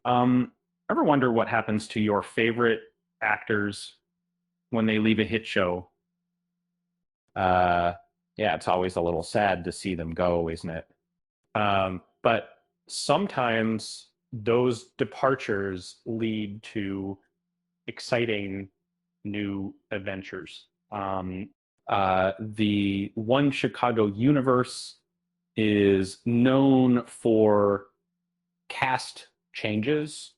Um, Ever wonder what happens to your favorite actors when they leave a hit show? Uh, yeah, it's always a little sad to see them go, isn't it? But sometimes those departures lead to exciting new adventures. The One Chicago universe is known for cast changes,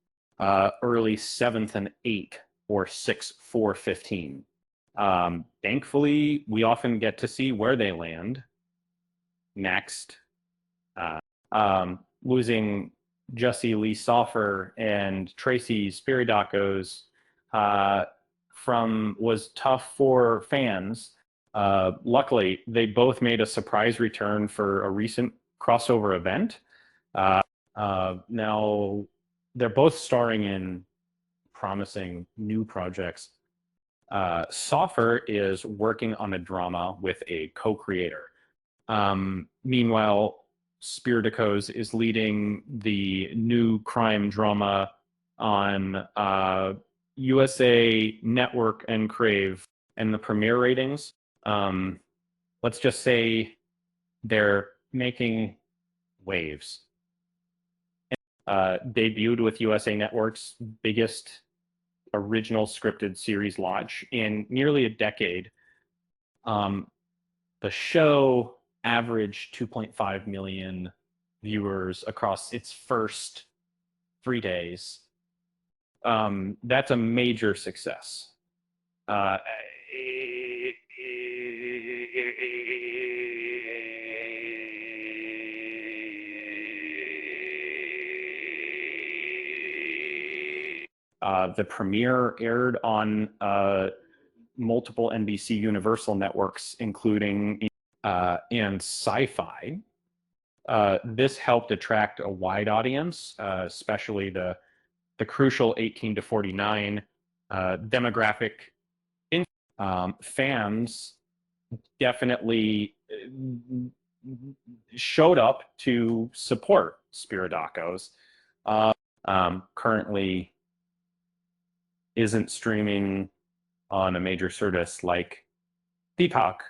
early seventh and eighth, or six, four, 15. Thankfully, we often get to see where they land next. Uh, Losing Jesse Lee Soffer and Tracy Spiridakos from was tough for fans. Luckily, they both made a surprise return for a recent crossover event. Uh, Now they're both starring in promising new projects. Soffer is working on a drama with a co-creator. Meanwhile, Spiridakos is leading the new crime drama on USA Network and Crave, and the premiere ratings. Um, let's just say they're making waves. Debuted with USA Network's biggest original scripted series launch in nearly a decade. Um, the show averaged 2.5 million viewers across its first 3 days. That's a major success. Uh, the premiere aired on multiple NBC Universal networks, including and Sci-Fi. This helped attract a wide audience, especially the crucial 18 to 49 demographic. Fans definitely showed up to support Spiridakos. Currently isn't streaming on a major service like Peacock.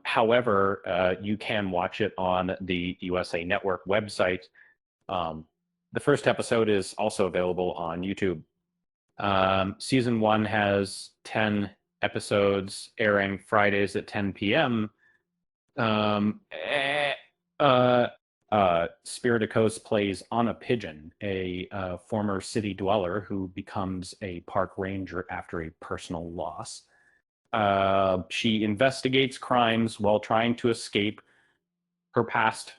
However, you can watch it on the USA Network website. The first episode is also available on YouTube. Season one has 10 episodes airing Fridays at 10 p.m. Spiridakos plays Anna Pigeon, a former city dweller who becomes a park ranger after a personal loss. She investigates crimes while trying to escape her past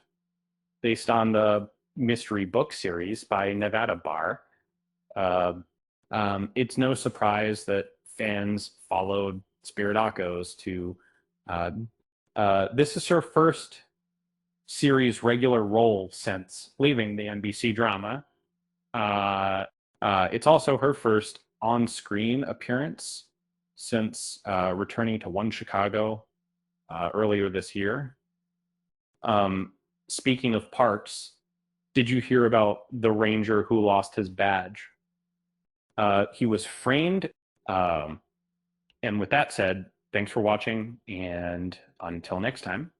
based on the mystery book series by Nevada Bar. Uh, it's no surprise that fans followed Spiridakos to. Uh, this is her first series regular role since leaving the NBC drama. It's also her first on-screen appearance since returning to One Chicago earlier this year. Um, Speaking of parks, did you hear about the ranger who lost his badge? He was framed. Um, and with that said, thanks for watching, and until next time.